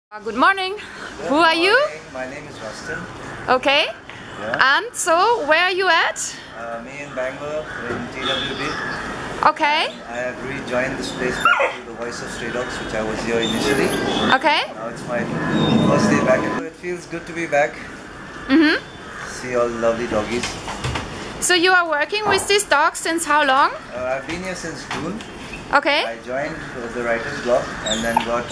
Good morning. Who are you? My name is Rustin. Okay. Yeah. And so, where are you at? Me in Bangalore, in TWB. Okay. I have rejoined this place back to the Voice of Stray Dogs, which I was here initially. Okay. Now it's my first day back, and it feels good to be back. See all the lovely doggies. So you are working with these dogs since how long? I've been here since June. Okay. I joined the writer's block and then got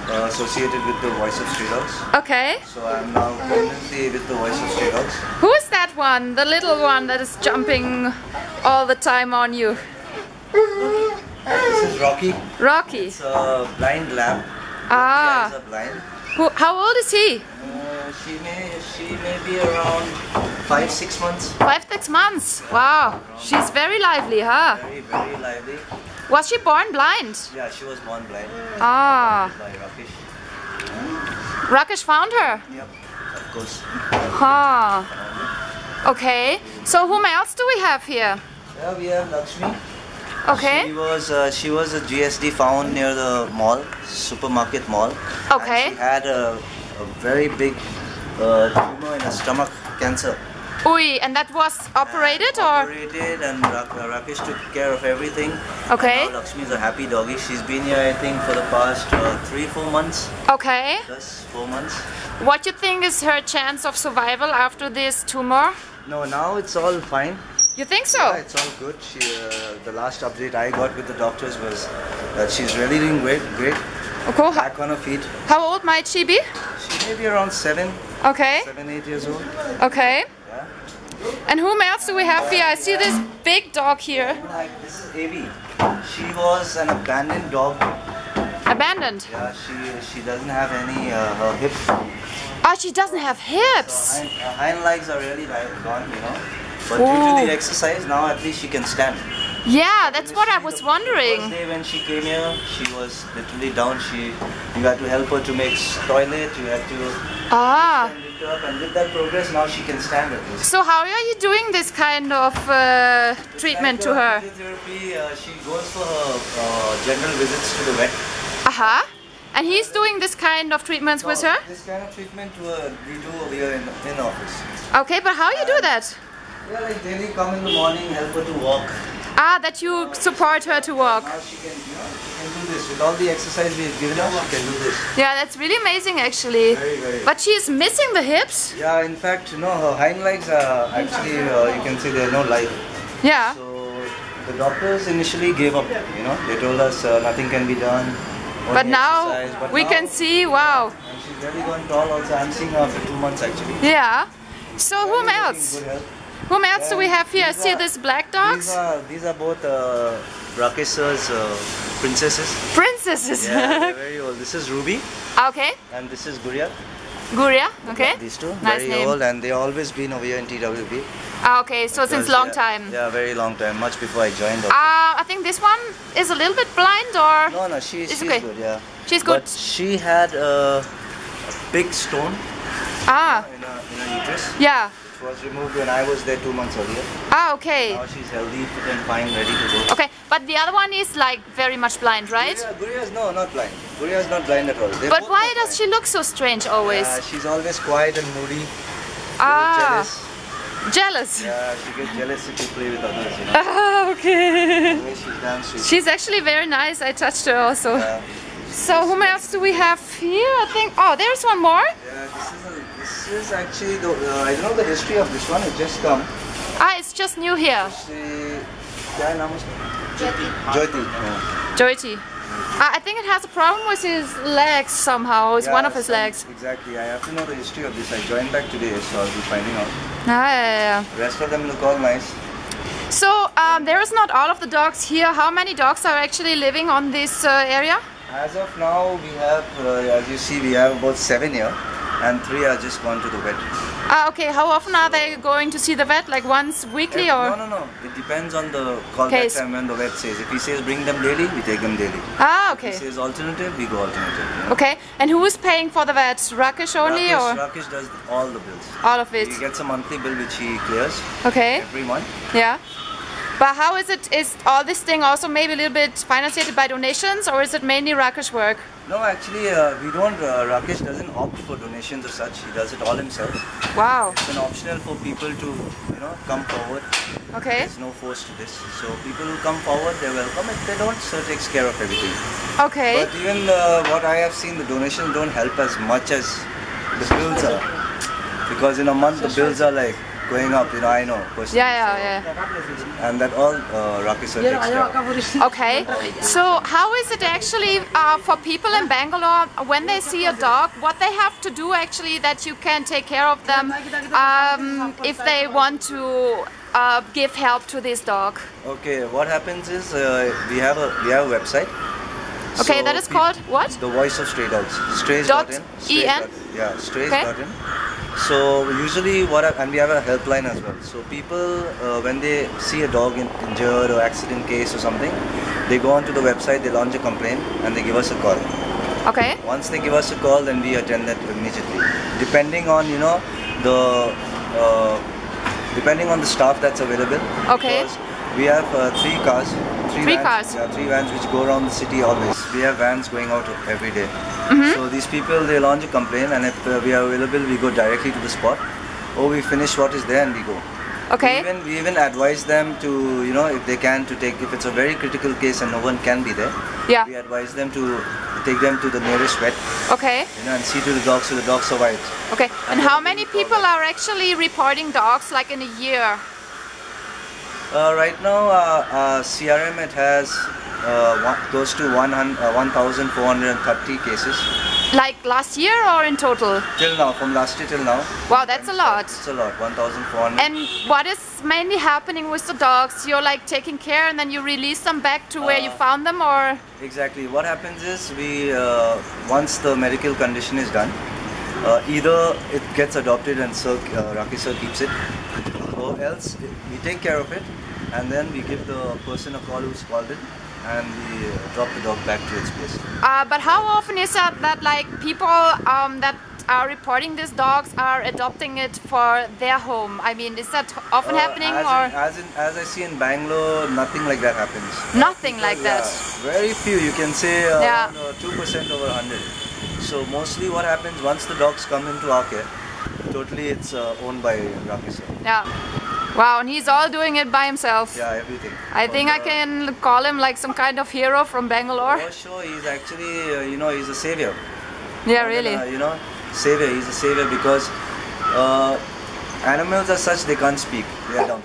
associated with the Voice of Stray Dogs. Okay. So I'm now permanently with the Voice of Stray Dogs. Who is that one? The little one that is jumping all the time on you? This is Rocky. Rocky. It's a blind lab. Ah. Eyes are blind. How old is he? She may be around 5-6 months. 5-6 months. Wow. She's very lively, huh? Very lively. Was she born blind? Yeah, she was born blind. Ah. By Rakesh. Rakesh found her? Yep, of course. Huh. Okay. So whom else do we have here? Yeah, we have Lakshmi. Okay. She was a GSD found near the mall, supermarket mall. Okay. And she had a very big tumor in her stomach, cancer. Ui, and that was operated or? Operated, and Rakesh took care of everything. Okay. And now Lakshmi is a happy doggy. She's been here, I think, for the past 3-4 months. Okay. Just 4 months. What do you think is her chance of survival after this tumor? No, now it's all fine. You think so? Yeah, it's all good. The last update I got with the doctors was that she's really doing great. Okay. Back on her feet. How old might she be? She may be around 7, Okay. 7-8 years old. Okay. Yeah. And whom else do we have here? I see this big dog here. This is Avi. She was an abandoned dog. Abandoned? Yeah, she doesn't have any her hips. Oh, she doesn't have hips. Her hind legs are really gone, you know. But due to the exercise, now at least she can stand. Yeah, that's what I was The wondering. first day when she came here, she was literally down. You had to help her to make toilet. You had to lift her up, and with that progress, now she can stand at least. So how are you doing this kind of treatment to her? Physiotherapy, she goes for her general visits to the vet. Aha. And he's doing this kind of treatments with her? This kind of treatment we do over here in office. Okay, but how you do that? Yeah, like daily come in the morning, help her to walk. Ah, that you support her to walk. Now she can do this. With all the exercise we've given her, she can do this. Yeah, that's really amazing actually. Very. But she is missing the hips? Yeah, in fact, her hind legs are actually, you can say there's no life. Yeah. So the doctors initially gave up, you know. They told us nothing can be done. But now But we can see, wow. And she's really gone tall also. I'm seeing her after 2 months actually. Yeah. So whom else? Good health. Whom else do we have here? See these black dogs? These are both Rakesh's princesses. Princesses. Yeah, they're very old. This is Ruby Okay. and this is Guria. Guria. Okay. These two, Nice very name. old, and they always been over here in TWB. Ah, okay. So since Because, long time. Yeah, very long time. Much before I joined. I think this one is a little bit blind, or No, she's okay. good. Yeah. She's good. But she had a big stone Ah. in her uterus. Yeah. Which was removed when I was there 2 months earlier. Ah, okay. Now she's healthy, fit and fine, ready to go. Okay, but the other one is like very much blind, right? Guria's not blind. Guria's not blind at all. But why does she look so strange always? She's always quiet and moody. Ah. Jealous. Jealous. Yeah, she gets jealous if you play with others, you know. Ah, okay. The way she's damn sweet. She's actually very nice. I touched her also. Yeah. So whom else do we have here? I think. Oh, there's one more. Yeah, this is actually the. I don't know the history of this one. It just come. Ah, it's just new here. क्या नाम उसका? Jyoti. Yeah. Jyoti. I think it has a problem with his legs somehow. It's one of his legs. Exactly. I have to know the history of this. I joined back today, so I'll be finding out. Ah, yeah. The rest of them look all nice. So there is not all of the dogs here. How many dogs are actually living on this area? As of now, we have, as you see, we have about 7 here, and 3 are just gone to the vet. Ah, okay. How often are they going to see the vet? Like once weekly or? No. It depends on the call Case. time when the vet says. If he says bring them daily, we take them daily. Ah, okay. If he says alternative, we go alternative. You know? Okay. And who is paying for the vet? Rakesh only or? Rakesh does all the bills. All of it? He gets a monthly bill which he clears Okay. every month. Yeah. But how is it? Is all this thing also maybe a little bit financed by donations, or is it mainly Rakesh work? No, actually, we don't. Rakesh doesn't opt for donations or such. He does it all himself. Wow. It's an optional for people to, come forward. Okay. There's no force to this. So people who come forward, they're welcome. If they don't, Sir takes care of everything. Okay. But even what I have seen, the donations don't help as much as the bills are. Because in a month, the bills are like going up. I know personally. Yeah. And that all Rakesh Sir takes care of. Okay, so how is it actually for people in Bangalore when they see a dog, what they have to do actually that you can take care of them if they want to give help to this dog? Okay, what happens is we have a website. Okay, So that is called what? The Voice of Stray Dogs. .en? Yeah, strays.in. So usually and we have a helpline as well. So people when they see a dog injured or accident case or something, they go onto the website, they launch a complaint and they give us a call. Okay. Once they give us a call, then we attend that immediately. Depending on depending on the staff that's available. Okay. Because we have three cars. Three cars. Yeah, 3 vans which go around the city always. We have vans going out every day. So these people, they launch a complaint, and if we are available, we go directly to the spot, or we finish what is there and we go. Okay. We even advise them to, if they can, to take, if it's a very critical case and no one can be there, yeah, we advise them to take them to the nearest vet. Okay. And see to the dog so the dog survives. Okay. And how many people are actually reporting dogs like in a year? Right now, CRM, it has close to 1,430 cases. Like last year or in total? Till now, from last year till now. Wow, that's a lot. It's a lot, 1,400. And what is mainly happening with the dogs? You're like taking care and then you release them back to where you found them, or? Exactly. What happens is we, once the medical condition is done, either it gets adopted and Rakesh Sir keeps it, or else we take care of it and then we give the person a call who's called in, and we drop the dog back to its place. But how often is that like people that are reporting these dogs are adopting it for their home? I mean, is that often happening, or? As I see in Bangalore, nothing like that happens. Nothing like that? Very few, you can say around 2% over 100. So mostly what happens, once the dogs come into our care, totally it's owned by Rakesh Sir. Yeah. Wow, and he's all doing it by himself. Yeah, everything. I think I can call him like some kind of hero from Bangalore. For sure, he's actually, he's a savior. Yeah, really. Savior. He's a savior because animals are such, they can't speak. They are dumb.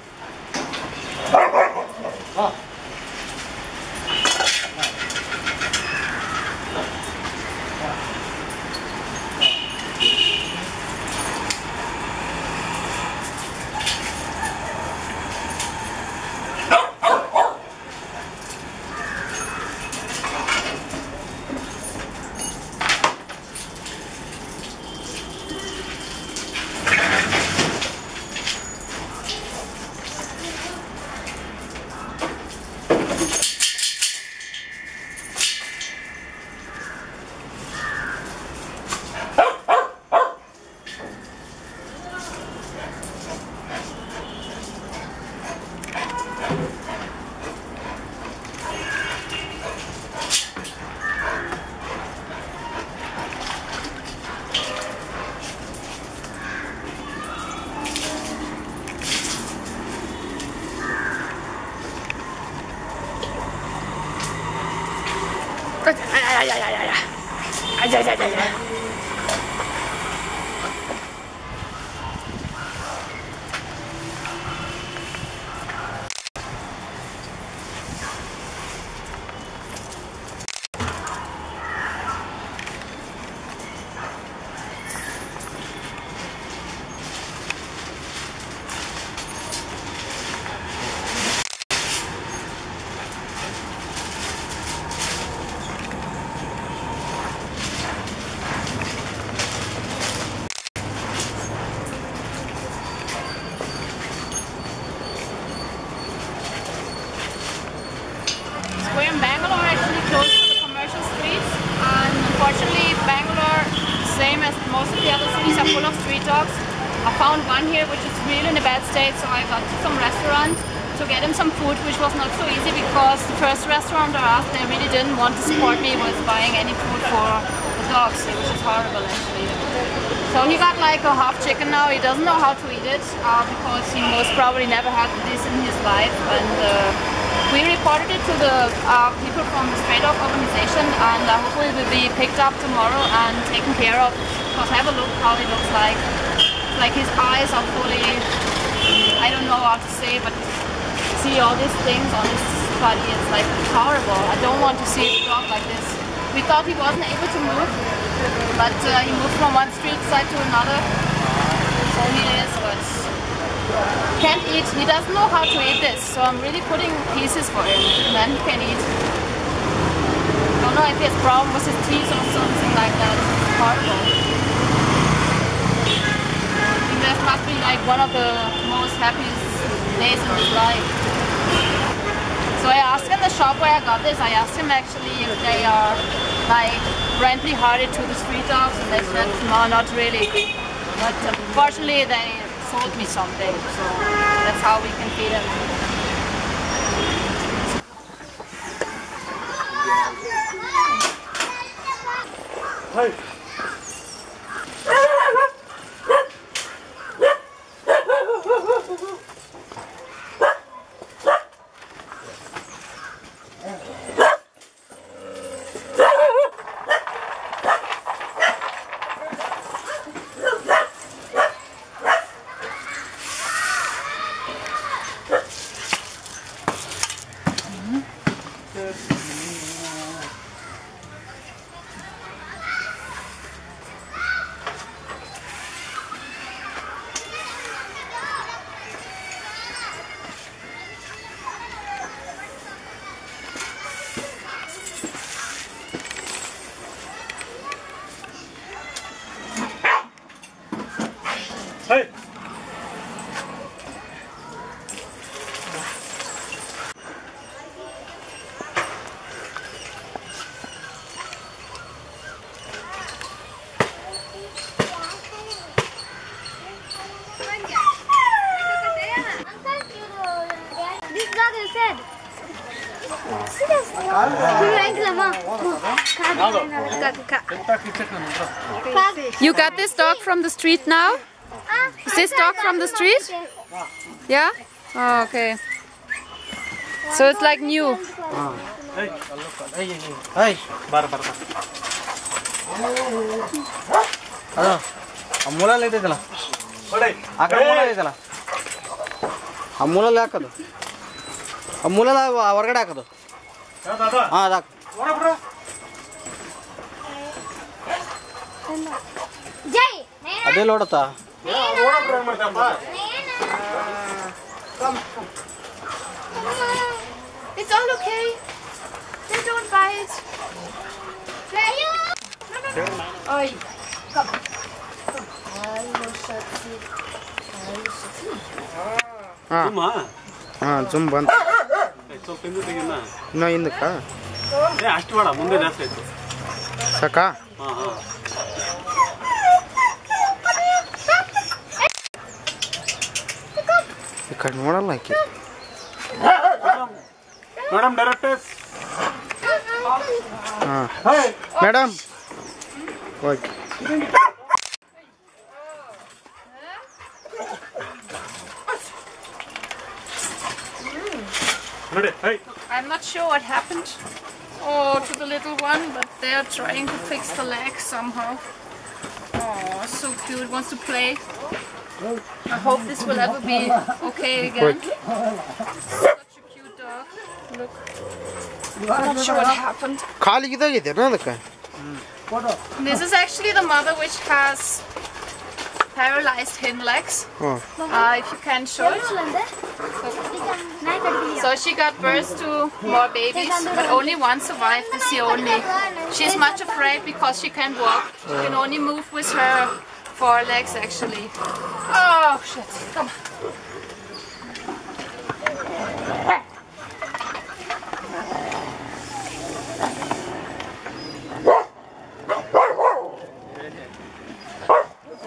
We're in Bangalore, actually close to the commercial streets, and unfortunately Bangalore, same as most of the other cities, are full of street dogs. I found one here which is really in a bad state, so I got to some restaurant to get him some food, which was not so easy because the first restaurant I asked, they really didn't want to support me with buying any food for the dogs, which is horrible actually. So he got like a half chicken now. He doesn't know how to eat it because he most probably never had this in his life. And we reported it to the people from the Stray Dog organization, and hopefully it will be picked up tomorrow and taken care of. Because have a look how he looks like. Like his eyes are fully, I don't know how to say, but see all these things on his body. It's like horrible. I don't want to see a dog like this. We thought he wasn't able to move, but he moved from one street side to another. So he is, but can't eat. He doesn't know how to eat this, so I'm really putting pieces for him, and then he can eat. Don't know if he has a problem with his teeth or something like that. It's horrible. That must be like one of the most happiest days in his life. So I asked in the shop where I got this, I asked him actually if they are like friendly hearted to the street dogs, and they said no, not really. But fortunately they sold me something, so that's how we can feed him. Hey. Hey! This dog is dead. You got this dog from the street now? Is this dog from the street? Yeah? Oh, okay. So it's like new. Hey, hey, bar. Hello. Amula le idala. Akada mula idala. Amula le hakadu. Amula la ಹೊರಗಡೆ ಹಾಕೋದು. ಹಾ ಹಾಕು. ಜೈ ಅದೇ ನೋಡುತ್ತಾ? It's all okay. They don't bite. Oi, come. ಜುಮ್ ಬಂತು. ಇನ್ನೂ ಹಿಂದಕ್ಕ ಅಷ್ಟು ಬೇಡ, ಮುಂದೆ ಜಾಸ್ತಿ ಆಯ್ತು ಸಾಕಾ? ಈ ಕಡೆ ನೋಡಲ್ಲ ಆಕಿ. Madam directors. ಹಾಂ madam okay. I'm not sure what happened to the little one, but they are trying to fix the leg somehow. Oh, so cute, wants to play. I hope this will ever be okay again. Such a cute dog. Look. I'm not sure what happened. ಕಾಲಿಗೆ ಇದಾಗಿದೆ ಅದಕ್ಕೆ. This is actually the mother which has paralyzed hind legs. If you can show it. So she got birth to more babies, but only one survived. Is the only. She's much afraid because she can't walk. She can only move with her forelegs actually. Oh shit! Come on.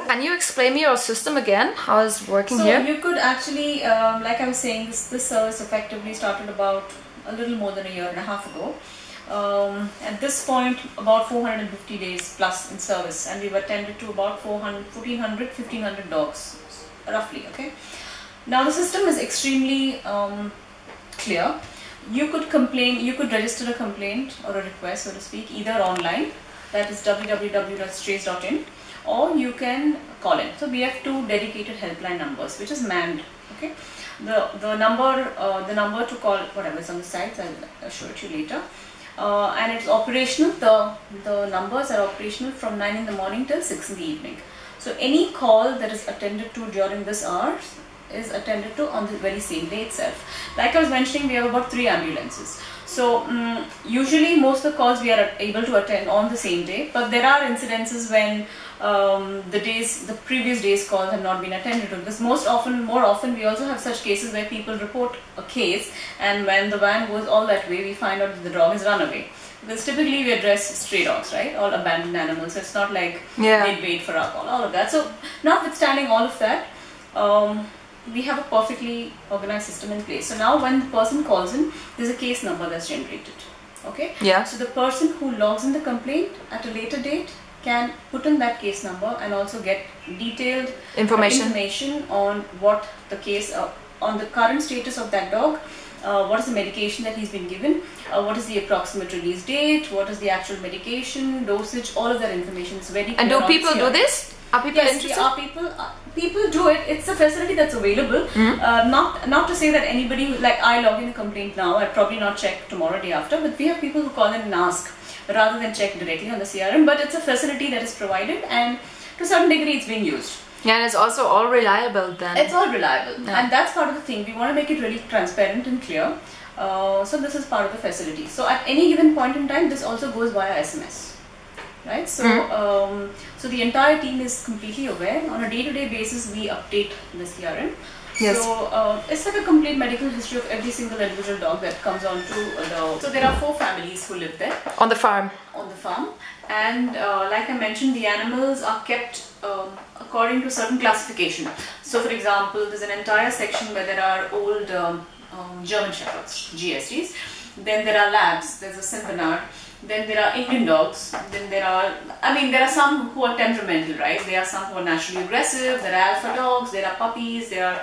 Can you explain me your system again? How it's working So here? you could actually, like I was saying, this service effectively started about a little more than a year and a half ago. At this point, about 450 days plus in service, and we've attended to about 1,400 dogs, roughly. Okay. Now the system is extremely clear. You could complain, you could register a complaint or a request, so to speak, either online, that is www.strays.in, or you can call in. So we have 2 dedicated helpline numbers, which is manned. Okay, the number to call, whatever is on the site, I'll show it to you later. And it's operational. The numbers are operational from 9 in the morning till 6 in the evening. So any call that is attended to during this hour is attended to on the very same day itself. Like I was mentioning, we have about 3 ambulances. So usually most of the calls we are able to attend on the same day, but there are incidences when the previous day's calls have not been attended to, because more often we also have such cases where people report a case, and when the van goes all that way, we find out that the dog has run away. Because typically we address stray dogs, right, all abandoned animals, so it's not like they'd wait for our call, all of that. So notwithstanding all of that, we have a perfectly organized system in place. So now when the person calls in, there's a case number that's generated. Okay? Yeah. So the person who logs in the complaint at a later date can put in that case number and also get detailed information on what the case, on the current status of that dog, what is the medication that he's been given, what is the approximate release date, what is the actual medication, dosage, all of that information is very clear. And do people do this? Are people interested? People do it. It's a facility that's available. Not to say that anybody, like I log in a complaint now, I'd probably not check tomorrow, day after, but we have people who call in and ask rather than check directly on the CRM. But it's a facility that is provided, and to a certain degree it's being used. Yeah, and it's also all reliable then. It's all reliable, and that's part of the thing. We want to make it really transparent and clear. So this is part of the facility. So at any given point in time, this also goes via SMS. Right, so so the entire team is completely aware. On a day-to-day basis, we update the CRM. Yes. So it's like a complete medical history of every single individual dog that comes onto the. So there are 4 families who live there on the farm. On the farm, and like I mentioned, the animals are kept according to certain classification. So, for example, there's an entire section where there are old German Shepherds, GSGs. Then there are labs. There's a Saint Bernard. Then there are Indian dogs, then there are some who are temperamental, right? There are some who are naturally aggressive, there are alpha dogs, there are puppies, there are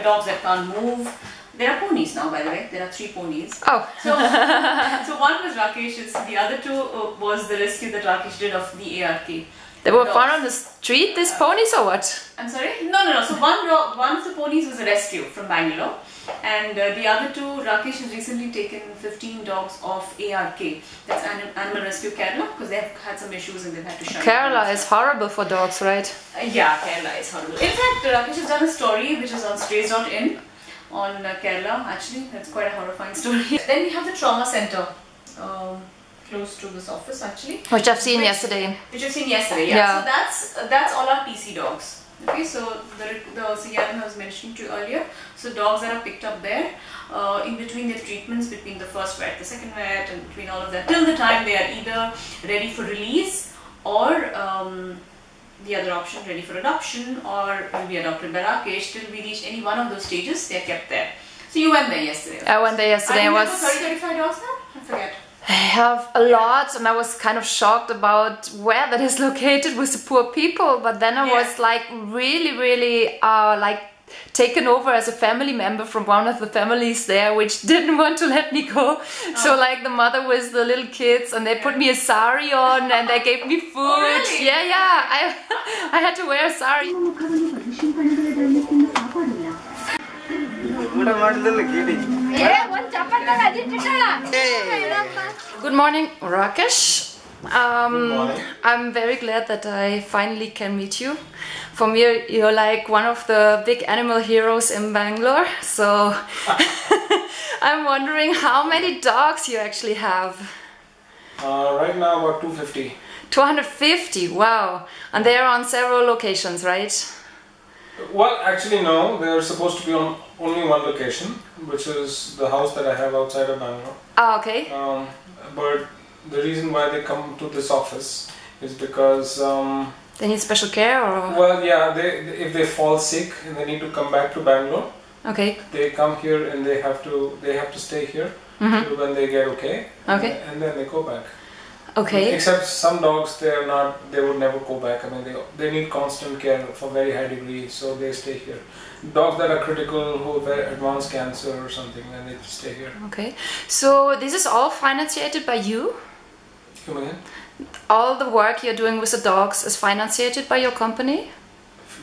dogs that can't move. There are ponies now, by the way, there are 3 ponies. Oh. So one was Rakesh's, the other 2 was the rescue that Rakesh did of the ARK. They were found on the street, these ponies, or what? I'm sorry? No. So one of the ponies was a rescue from Bangalore. And the other 2, Rakesh has recently taken 15 dogs off ARK, that's Animal Rescue Kerala, because they have had some issues and they've had to shut down. Kerala is horrible for dogs, right? Yeah, Kerala is horrible. In fact, Rakesh has done a story which is on strays.in on Kerala. Actually, that's quite a horrifying story. Then we have the trauma center close to this office, actually. Which I've seen yesterday. Which I've seen yesterday, yeah. So that's all our PC dogs. Okay, so the CRM I was mentioning to you earlier, so dogs that are picked up there, in between their treatments, between the first vet, the second vet, and between all of that, till the time they are either ready for release or the other option, ready for adoption, or will be adopted by Rakesh. Till we reach any one of those stages, they are kept there. So you went there yesterday. I went there yesterday. I was 30-35 dogs now? I forget. I have a lot, and I was kind of shocked about where that is located with the poor people, but then I was like really like taken over as a family member from one of the families there, which didn't want to let me go. So like the mother with the little kids, and they put me a sari on and they gave me food. Oh, really? Yeah, I had to wear a sari. Good morning, Rakesh. I'm very glad that I finally can meet you. For me, you're like one of the big animal heroes in Bangalore. So I'm wondering how many dogs you actually have. Right now about 250. 250, wow. And they're on several locations, right? Well, actually no, they're supposed to be on only one location, which is the house that I have outside of Bangalore. Oh, okay. But the reason why they come to this office is because They need special care, or? Well, yeah, if they fall sick and they need to come back to Bangalore, Okay. they come here and they have to stay here till when they get okay. Okay. And then they go back. Okay. Except some dogs, they would never go back. I mean, they need constant care for very high degree, so they stay here. Dogs that are critical, who have advanced cancer or something, then they stay here. Okay. So this is all financed by you? Come again? All the work you're doing with the dogs is financed by your company?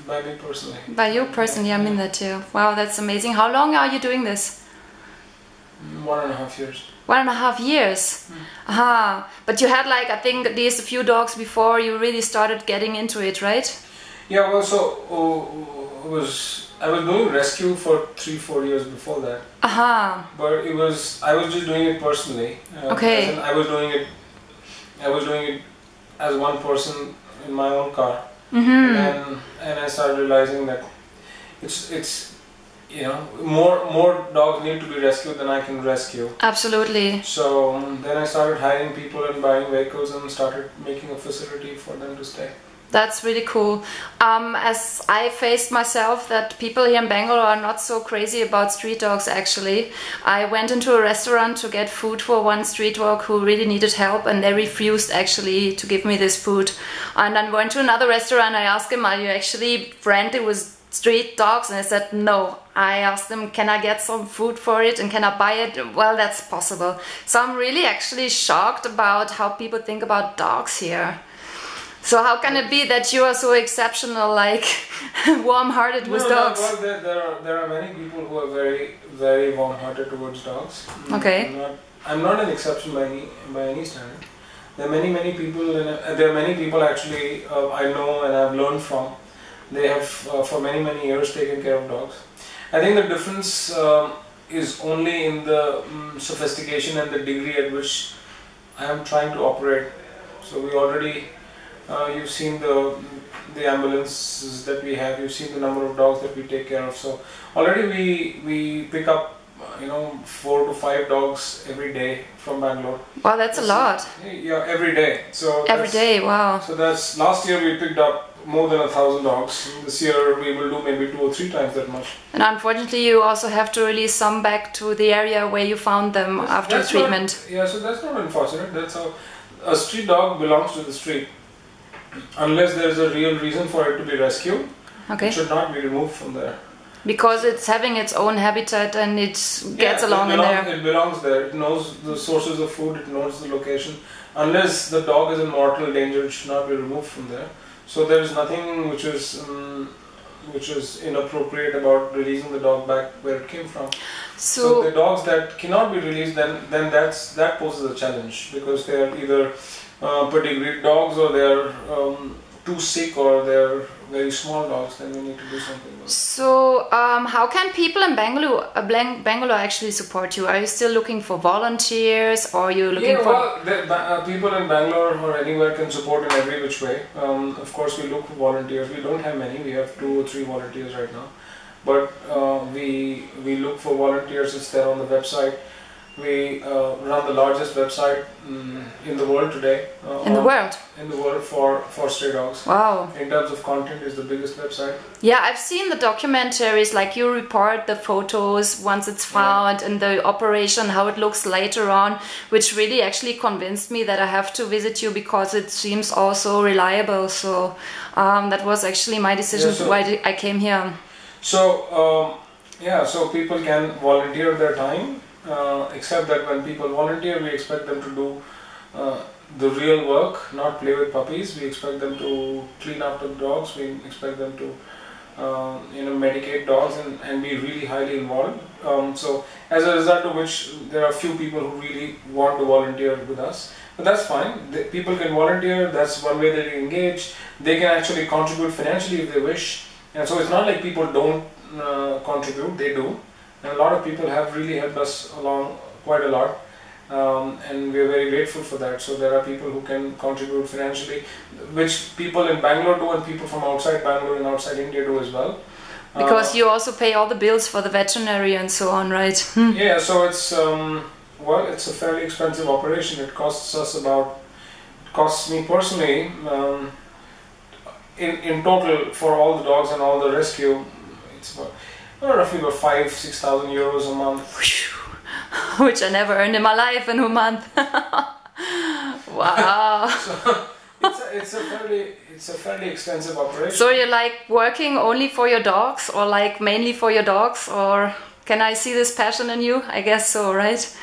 By me personally. By you personally, I mean that too. Wow, that's amazing. How long are you doing this? 1.5 years. 1.5 years. Aha. But you had like, I think, at least a few dogs before you really started getting into it, right? Yeah, well, so I was doing rescue for 3-4 years before that. Aha. But I was just doing it personally. Okay. As in I was doing it as one person in my own car. And I started realizing that it's more dogs need to be rescued than I can rescue. Absolutely. So then I started hiring people and buying vehicles and started making a facility for them to stay. That's really cool. As I faced myself that people here in Bangalore are not so crazy about street dogs actually. I went into a restaurant to get food for one street dog who really needed help, and they refused actually to give me this food. And then went to another restaurant, I asked him, are you actually friendly with street dogs? And I said no. I asked them, can I get some food for it and can I buy it? Well, that's possible. So I'm really actually shocked about how people think about dogs here. So how can it be that you are so exceptional, like warm-hearted with dogs? Well, there are many people who are very, very warm-hearted towards dogs. Okay. I'm not an exception by any standard. There are many people actually I know and I've learned from. They have for many years taken care of dogs. I think the difference is only in the sophistication and the degree at which I am trying to operate. So we already. You've seen the ambulances that we have. You've seen the number of dogs that we take care of. So already we pick up 4 to 5 dogs every day from Bangalore. Wow, that's a lot. Yeah, every day. So every day, wow. So that's last year we picked up more than 1,000 dogs. This year we will do maybe 2 or 3 times that much. And unfortunately, you also have to release some back to the area where you found them after treatment. So that's not unfortunate. That's how a street dog belongs to the street. Unless there is a real reason for it to be rescued, it should not be removed from there. Because it's having its own habitat and it gets along in there. It belongs there. It knows the sources of food, it knows the location. Unless the dog is in mortal danger, it should not be removed from there. So there is nothing which is inappropriate about releasing the dog back where it came from. So the dogs that cannot be released, then that poses a challenge, because they are either pedigree dogs or they are too sick or they are very small dogs. Then we need to do something about it. So how can people in Bangalore actually support you? Are you still looking for volunteers, or are you looking for... Well, people in Bangalore or anywhere can support in every which way. Of course we look for volunteers. We don't have many. We have 2 or 3 volunteers right now. But we look for volunteers. It's there on the website. We run the largest website in the world today. In the world? In the world for stray dogs. Wow. In terms of content, is the biggest website. Yeah, I've seen the documentaries, like you report the photos once it's found and the operation, how it looks later on, which really actually convinced me that I have to visit you because it seems also reliable. So that was actually my decision why I came here. So, so people can volunteer their time. Except that when people volunteer, we expect them to do the real work, not play with puppies. We expect them to clean up the dogs. We expect them to medicate dogs and be really highly involved. So as a result of which, there are few people who really want to volunteer with us. But that's fine. People can volunteer. That's one way they engage. They can actually contribute financially if they wish. And so it's not like people don't contribute. They do. And a lot of people have really helped us along quite a lot, and we are very grateful for that. So there are people who can contribute financially, which people in Bangalore do and people from outside Bangalore and outside India do as well. Because you also pay all the bills for the veterinary and so on, right? Yeah, so it's it's a fairly expensive operation. It costs me personally in total for all the dogs and all the rescue, it's about roughly about 5,000-6,000 euros a month. Which I never earned in my life in a month. Wow. So it's a fairly extensive operation. So you're like working only for your dogs, or like mainly for your dogs, or can I see this passion in you? I guess so, right?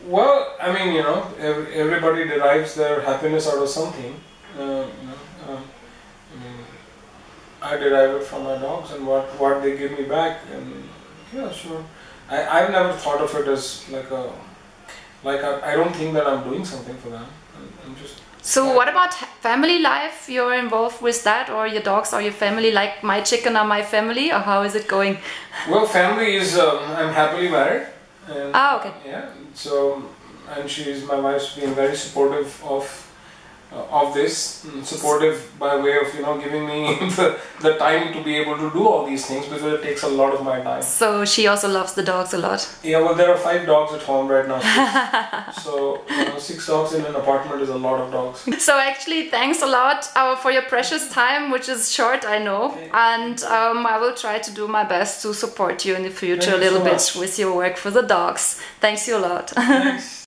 Well, I mean, you know, everybody derives their happiness out of something. I mean, I derive it from my dogs and what they give me back, and yeah, sure. I've never thought of it as I don't think that I'm doing something for them. I'm just. So what about family life? You're involved with that, or your dogs are your family? Like my chicken are my family, or how is it going? Well, family is I'm happily married. And, okay. Yeah. So, and my wife's been very supportive of this, supportive by way of, you know, giving me the time to be able to do all these things, because it takes a lot of my time. So she also loves the dogs a lot. Yeah, well, there are 5 dogs at home right now. So, you know, 6 dogs in an apartment is a lot of dogs. So actually, thanks a lot for your precious time, which is short, I know. Okay. And I will try to do my best to support you in the future Thank a little you so bit much. with your work for the dogs. Thanks you a lot. Thanks.